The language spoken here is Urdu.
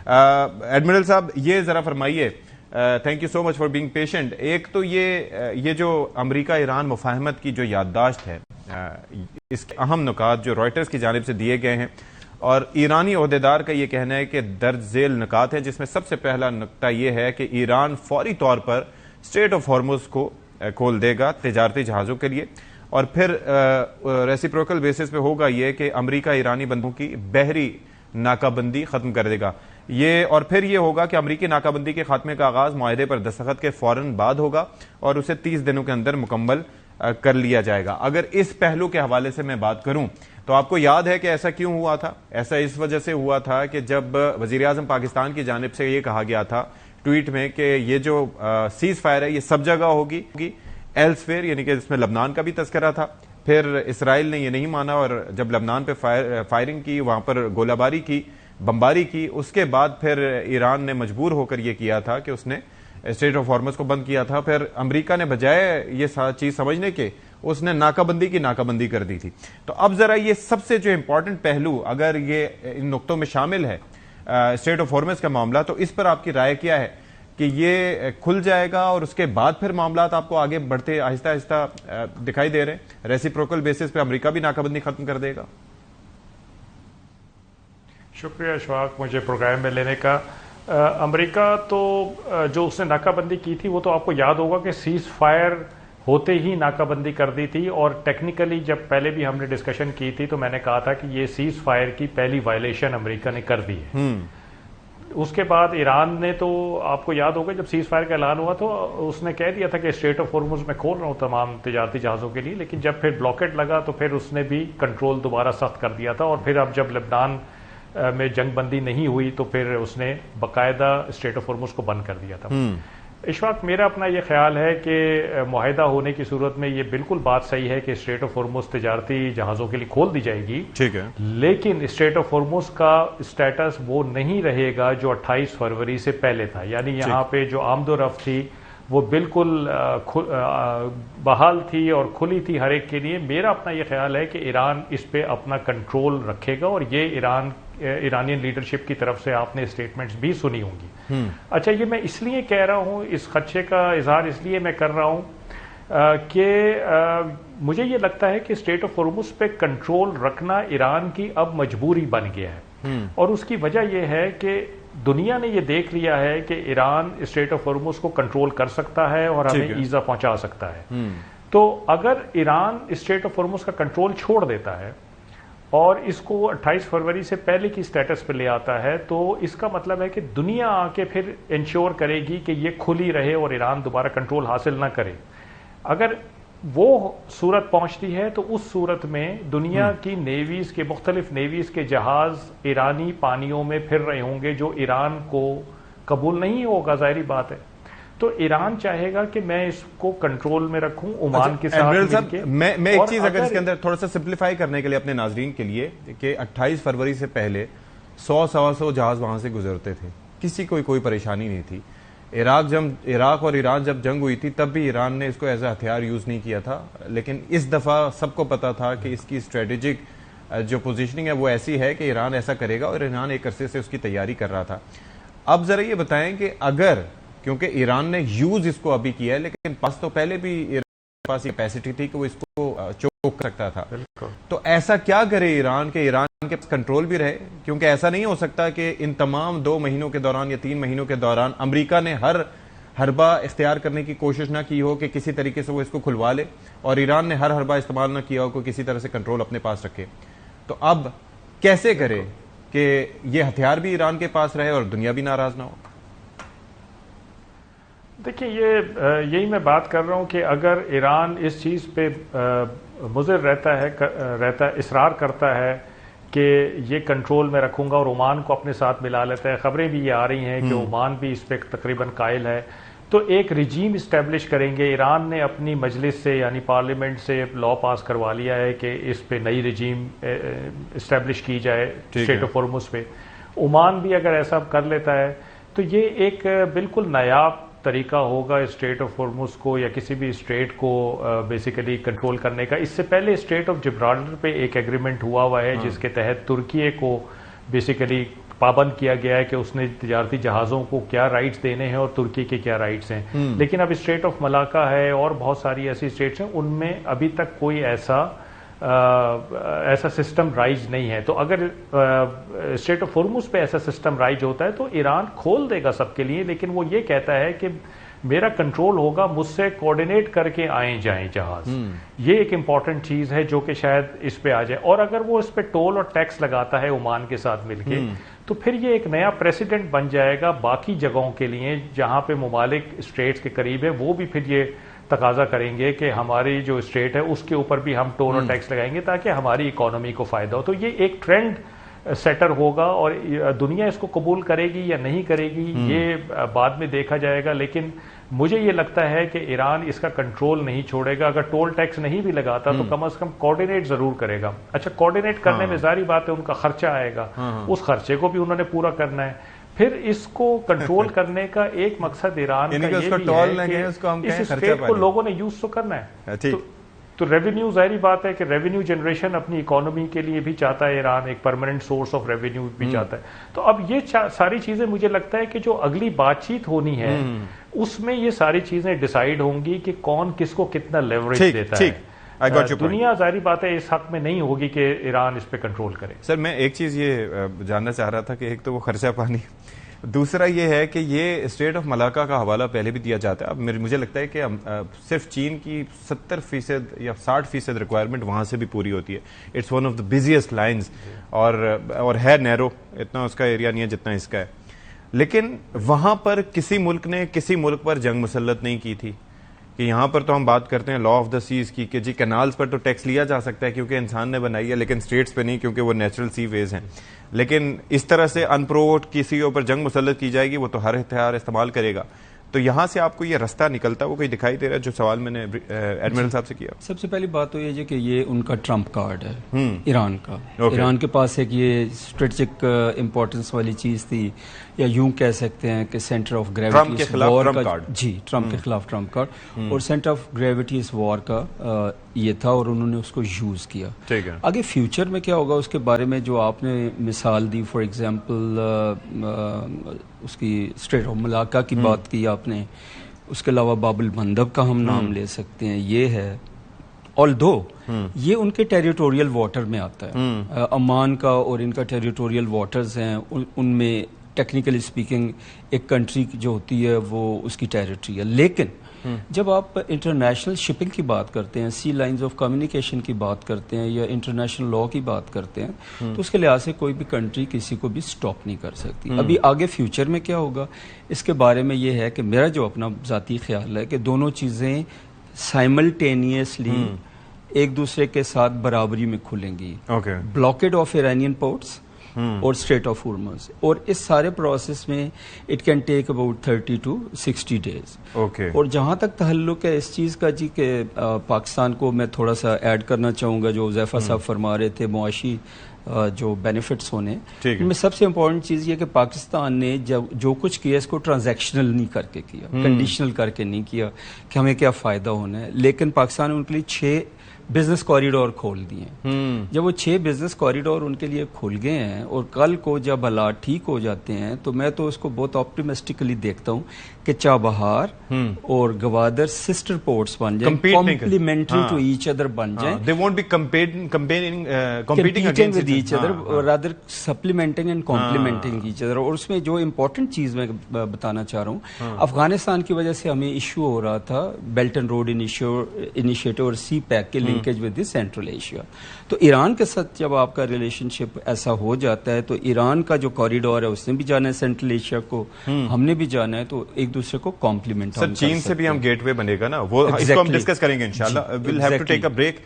ایڈمرل صاحب یہ ذرا فرمائیے، thank you so much for being patient. ایک تو یہ جو امریکہ ایران مفاہمت کی جو یادداشت ہے، اس کے اہم نکات جو رائٹرز کی جانب سے دیے گئے ہیں، اور ایرانی عہدیدار کا یہ کہنا ہے کہ درج ذیل نکات ہیں، جس میں سب سے پہلا نکتہ یہ ہے کہ ایران فوری طور پر اسٹریٹ آف ہارمز کو کھول دے گا تجارتی جہازوں کے لیے، اور پھر ریسیپروکل بیسس پہ ہوگا یہ کہ امریکہ ایرانی بندوں کی بحری ناکہ بندی ختم کر دے گا. اور پھر یہ ہوگا کہ امریکی ناکہ بندی کے خاتمے کا آغاز معاہدے پر دستخط کے فوراً بعد ہوگا اور اسے 30 دنوں کے اندر مکمل کر لیا جائے گا. اگر اس پہلو کے حوالے سے میں بات کروں تو آپ کو یاد ہے کہ ایسا کیوں ہوا تھا؟ ایسا اس وجہ سے ہوا تھا کہ جب وزیر اعظم پاکستان کی جانب سے یہ کہا گیا تھا ٹویٹ میں کہ یہ جو سیز فائر ہے یہ سب جگہ ہوگی ایلس فیئر، یعنی کہ اس میں لبنان کا بھی تذکرہ تھا. پھر اسرائیل نے یہ نہیں مانا اور جب لبنان پہ فائرنگ کی، وہاں پر گولہ باری کی، بمباری کی، اس کے بعد پھر ایران نے مجبور ہو کر یہ کیا تھا کہ اس نے اسٹریٹ آف ہارمز کو بند کیا تھا. پھر امریکہ نے بجائے یہ چیز سمجھنے کے اس نے ناکہ بندی کی ناکہ بندی کر دی تھی. تو اب ذرا یہ سب سے جو امپورٹنٹ پہلو اگر یہ ان نقطوں میں شامل ہے اسٹریٹ آف ہارمز کا معاملہ، تو اس پر آپ کی رائے کیا ہے کہ یہ کھل جائے گا اور اس کے بعد پھر معاملات آپ کو آگے بڑھتے آہستہ آہستہ دکھائی دے رہے ہیں؟ ریسیپروکل بیسس پہ امریکہ بھی ناکہ بندی ختم کر دے گا؟ شکریہ اشفاق مجھے پروگرام میں لینے کا. امریکہ تو جو اس نے ناکہ بندی کی تھی وہ تو آپ کو یاد ہوگا کہ سیز فائر ہوتے ہی ناکہ بندی کر دی تھی، اور ٹیکنیکلی جب پہلے بھی ہم نے ڈسکشن کی تھی تو میں نے کہا تھا کہ یہ سیز فائر کی پہلی وائلیشن امریکہ نے کر دی ہے. اس کے بعد ایران نے تو آپ کو یاد ہوگا جب سیز فائر کا اعلان ہوا تو اس نے کہہ دیا تھا کہ اسٹریٹ آف ہارمز میں کھول رہا ہوں تمام تجارتی جہازوں کے لیے، لیکن جب پھر بلاکٹ لگا تو پھر اس نے بھی کنٹرول دوبارہ سخت کر دیا تھا، اور پھر اب جب لبنان میں جنگ بندی نہیں ہوئی تو پھر اس نے باقاعدہ اسٹریٹ آف ہارمز کو بند کر دیا تھا. اس وقت میرا اپنا یہ خیال ہے کہ معاہدہ ہونے کی صورت میں یہ بالکل بات صحیح ہے کہ اسٹریٹ آف ہارمز تجارتی جہازوں کے لیے کھول دی جائے گی، ٹھیک ہے، لیکن اسٹریٹ آف ہارمز کا اسٹیٹس وہ نہیں رہے گا جو 28 فروری سے پہلے تھا. یعنی یہاں پہ جو آمد و رفت تھی وہ بالکل بحال تھی اور کھلی تھی ہر ایک کے لیے. میرا اپنا یہ خیال ہے کہ ایران اس پہ اپنا کنٹرول رکھے گا، اور یہ ایرانین لیڈرشپ کی طرف سے آپ نے اسٹیٹمنٹس بھی سنی ہوں گی. اچھا، یہ میں اس لیے کہہ رہا ہوں، اس خدشے کا اظہار اس لیے میں کر رہا ہوں کہ مجھے یہ لگتا ہے کہ اسٹریٹ آف ہارمز پہ کنٹرول رکھنا ایران کی اب مجبوری بن گیا ہے، اور اس کی وجہ یہ ہے کہ دنیا نے یہ دیکھ لیا ہے کہ ایران اسٹریٹ آف ہارمز کو کنٹرول کر سکتا ہے اور ہمیں ایزا پہنچا سکتا ہے. تو اگر ایران اسٹریٹ آف ہارمز کا کنٹرول چھوڑ دیتا ہے اور اس کو 28 فروری سے پہلے کی سٹیٹس پہ لے آتا ہے، تو اس کا مطلب ہے کہ دنیا آ کے پھر انشور کرے گی کہ یہ کھلی رہے اور ایران دوبارہ کنٹرول حاصل نہ کرے. اگر وہ صورت پہنچتی ہے تو اس صورت میں دنیا کی نیویز کے مختلف نیویز کے جہاز ایرانی پانیوں میں پھر رہے ہوں گے، جو ایران کو قبول نہیں ہوگا، ظاہری بات ہے. تو ایران چاہے گا کہ میں اس کو کنٹرول میں رکھوں عمان کے ساتھ مل کے. میں ایک چیز اگر اس کے اندر تھوڑا سا سمپلیفائی کرنے کے لیے اپنے ناظرین کے لیے کہ 28 فروری سے پہلے 100 جہاز وہاں سے گزرتے تھے، کسی کو کوئی پریشانی نہیں تھی. عراق اور ایران جب جنگ ہوئی تھی تب بھی ایران نے اس کو ایز اے ہتھیار یوز نہیں کیا تھا، لیکن اس دفعہ سب کو پتا تھا کہ اس کی اسٹریٹجک جو پوزیشننگ ہے وہ ایسی ہے کہ ایران ایسا کرے گا، اور ایران ایک عرصے سے اس کی تیاری کر رہا تھا. اب ذرا یہ بتائیں کہ اگر، کیونکہ ایران نے یوز اس کو ابھی کیا ہے، لیکن پاس تو پہلے بھی ایران کے پاس کیپیسٹی تھی کہ وہ اس کو چوک کر سکتا تھا، تو ایسا کیا کرے ایران کہ ایران کے پاس کنٹرول بھی رہے؟ کیونکہ ایسا نہیں ہو سکتا کہ ان تمام 2 مہینوں کے دوران یا 3 مہینوں کے دوران امریکہ نے ہر حربہ اختیار کرنے کی کوشش نہ کی ہو کہ کسی طریقے سے وہ اس کو کھلوا لے، اور ایران نے ہر حربہ استعمال نہ کیا ہو کہ کسی طرح سے کنٹرول اپنے پاس رکھے. تو اب کیسے کرے کہ یہ ہتھیار بھی ایران کے پاس رہے اور دنیا بھی ناراض نہ ہو؟ دیکھیں، یہی میں بات کر رہا ہوں کہ اگر ایران اس چیز پہ مضر رہتا ہے، اصرار کرتا ہے کہ یہ کنٹرول میں رکھوں گا اور عمان کو اپنے ساتھ ملا لیتا ہے، خبریں بھی یہ آ رہی ہیں کہ عمان بھی اس پہ تقریباً قائل ہے، تو ایک رجیم اسٹیبلش کریں گے. ایران نے اپنی مجلس سے یعنی پارلیمنٹ سے لا پاس کروا لیا ہے کہ اس پہ نئی رجیم اسٹیبلش کی جائے اسٹریٹ آف ہارمز پہ. عمان بھی اگر ایسا کر لیتا ہے تو یہ ایک بالکل نایاب طریقہ ہوگا اسٹریٹ آف ہارمز کو یا کسی بھی اسٹریٹ کو بیسیکلی کنٹرول کرنے کا. اس سے پہلے اسٹریٹ آف جبرالٹر پہ ایک ایگریمنٹ ہوا ہے جس کے تحت ترکیے کو بیسیکلی پابند کیا گیا ہے کہ اس نے تجارتی جہازوں کو کیا رائٹس دینے ہیں اور ترکی کے کیا رائٹس ہیں. لیکن اب اسٹریٹ آف ملاکا ہے اور بہت ساری ایسی اسٹیٹس ہیں, ان میں ابھی تک کوئی ایسا سسٹم رائج نہیں ہے. تو اگر اسٹریٹ آف ہارمز پہ ایسا سسٹم رائج ہوتا ہے تو ایران کھول دے گا سب کے لیے, لیکن وہ یہ کہتا ہے کہ میرا کنٹرول ہوگا, مجھ سے کوآرڈینیٹ کر کے آئیں جائیں جہاز. یہ ایک امپورٹنٹ چیز ہے جو کہ شاید اس پہ آ جائے. اور اگر وہ اس پہ ٹول اور ٹیکس لگاتا ہے عمان کے ساتھ مل کے, تو پھر یہ ایک نیا پریسیڈنٹ بن جائے گا باقی جگہوں کے لیے جہاں پہ ممالک اسٹریٹس کے قریب ہے, وہ بھی پھر یہ تقاضا کریں گے کہ ہماری جو اسٹیٹ ہے اس کے اوپر بھی ہم ٹول اور ٹیکس لگائیں گے تاکہ ہماری اکانومی کو فائدہ ہو. تو یہ ایک ٹرینڈ سیٹر ہوگا, اور دنیا اس کو قبول کرے گی یا نہیں کرے گی یہ بعد میں دیکھا جائے گا. لیکن مجھے یہ لگتا ہے کہ ایران اس کا کنٹرول نہیں چھوڑے گا. اگر ٹول ٹیکس نہیں بھی لگاتا تو کم از کم کوآرڈینیٹ ضرور کرے گا. اچھا, کوآرڈینیٹ کرنے میں ظاہری بات ہے ان کا خرچہ آئے گا, اس خرچے کو بھی انہوں نے پورا کرنا ہے. پھر اس کو کنٹرول کرنے کا ایک مقصد ایران کا یہ بھی ہے کہ اس اسٹیٹ کو لوگوں نے یوز تو کرنا ہے. تو ریونیو, ظاہری بات ہے کہ ریونیو جنریشن اپنی اکانومی کے لیے بھی چاہتا ہے ایران, ایک پرماننٹ سورس آف ریونیو بھی چاہتا ہے. تو اب یہ ساری چیزیں مجھے لگتا ہے کہ جو اگلی بات چیت ہونی ہے اس میں یہ ساری چیزیں ڈیسائیڈ ہوں گی کہ کون کس کو کتنا لیوریج دیتا ہے. دنیا ظاہری بات ہے اس حق میں نہیں ہوگی کہ ایران اس پہ کنٹرول کرے. سر میں ایک چیز یہ جاننا چاہ رہا تھا کہ ایک تو وہ خرچہ پانی, دوسرا یہ ہے کہ یہ اسٹریٹ آف ملاکا کا حوالہ پہلے بھی دیا جاتا ہے. اب مجھے لگتا ہے کہ صرف چین کی 70% یا 60% ریکوائرمنٹ وہاں سے بھی پوری ہوتی ہے. It's one of the busiest lines, اور ہے نیرو, اتنا اس کا ایریا نہیں ہے جتنا اس کا ہے. لیکن وہاں پر کسی ملک نے کسی ملک پر جنگ مسلط نہیں کی تھی. کہ یہاں پر تو ہم بات کرتے ہیں لا آف دا سیز کی کہ جی کینالز پر تو ٹیکس لیا جا سکتا ہے کیونکہ انسان نے بنائی ہے, لیکن اسٹیٹس پہ نہیں کیونکہ وہ نیچرل سی ویز ہیں. لیکن اس طرح سے ان پرووکڈ کسی کے اوپر جنگ مسلط کی جائے گی, وہ تو ہر ہتھیار استعمال کرے گا. تو یہاں سے آپ کو یہ رستہ نکلتا وہ کوئی دکھائی دے رہا ہے, جو سوال میں نے ایڈمرل صاحب سے کیا؟ سب سے پہلی بات تو یہ ہے کہ یہ ان کا ٹرمپ کارڈ ہے ایران کا. ایران کے پاس ایک یہ اسٹریٹجک امپورٹنس والی چیز تھی, یا یوں کہہ سکتے ہیں کہ سینٹر آف گریوٹی اس وار کا, جی ٹرمپ کے خلاف ٹرمپ کارڈ, اور سینٹر آف گریوٹی اس وار کا یہ تھا, اور انہوں نے اس کو یوز کیا. آگے فیوچر میں کیا ہوگا اس کے بارے میں جو آپ نے مثال دی, فار ایگزامپل اس کی اسٹریٹ آف ملاکا کی بات کی آپ نے, اس کے علاوہ باب المندب کا ہم نام لے سکتے ہیں. یہ ہے آلدو یہ ان کے ٹیریٹوریل واٹر میں آتا ہے, عمان کا اور ان کا ٹیریٹوریل واٹرز ہیں, ان میں ٹیکنیکلی اسپیکنگ ایک کنٹری جو ہوتی ہے وہ اس کی ٹیریٹری ہے. لیکن جب آپ انٹرنیشنل شپنگ کی بات کرتے ہیں, سی لائنز آف کمیونیکیشن کی بات کرتے ہیں, یا انٹرنیشنل لا کی بات کرتے ہیں, تو اس کے لحاظ سے کوئی بھی کنٹری کسی کو بھی سٹاپ نہیں کر سکتی. ابھی آگے فیوچر میں کیا ہوگا اس کے بارے میں یہ ہے کہ میرا جو اپنا ذاتی خیال ہے کہ دونوں چیزیں سائملٹینیسلی ایک دوسرے کے ساتھ برابری میں کھلیں گی. بلاکیڈ آف ایرانین پورٹس اور اسٹریٹ آف ہارمز, اور اس سارے پروسیس میں it can take about 30 to 60 days. اور جہاں تک تعلق ہے اس چیز کا جی کہ پاکستان کو میں تھوڑا سا ایڈ کرنا چاہوں گا, جو حذیفہ صاحب فرما رہے تھے معاشی جو بینیفٹس ہونے, ان میں سب سے امپورٹنٹ چیز یہ کہ پاکستان نے جو کچھ کیا اس کو ٹرانزیکشنل نہیں کر کے کیا, کنڈیشنل کر کے نہیں کیا کہ ہمیں کیا فائدہ ہونا ہے. لیکن پاکستان نے ان کے لیے 6 بزنس کوریڈور کھول دیے ہیں. جب وہ 6 بزنس کوریڈور ان کے لیے کھل گئے ہیں, اور کل کو جب حالات ٹھیک ہو جاتے ہیں, تو میں تو اس کو بہت آپٹیمسٹکلی دیکھتا ہوں کہ چابہار اور گوادر سسٹر پورٹس بن جائیں, کمپلیمنٹری ٹو ایچ ادر بن جائیں. They won't be competing with each other, rather supplementing and complementing each other. اور اس میں جو امپورٹنٹ چیز میں بتانا چاہ رہا ہوں, افغانستان کی وجہ سے ہمیں ایشو ہو رہا تھا بیلٹ اینڈ روڈ انیشیٹو اور سی پیک کے linkage with the central Asia. تو ایران کے ساتھ جب آپ کا ریلیشن شپ ایسا ہو جاتا ہے, تو ایران کا جو کوریڈور ہے اس نے بھی جانا ہے سینٹرل ایشیا کو, ہم نے بھی جانا ہے, تو ایک دوسرے کو کمپلیمنٹ. سر چین سے بھی ہم گیٹ وے بنے گا نا, وہ اس کو ہم ڈسکس کریں گے انشاءاللہ. We'll have to take a break.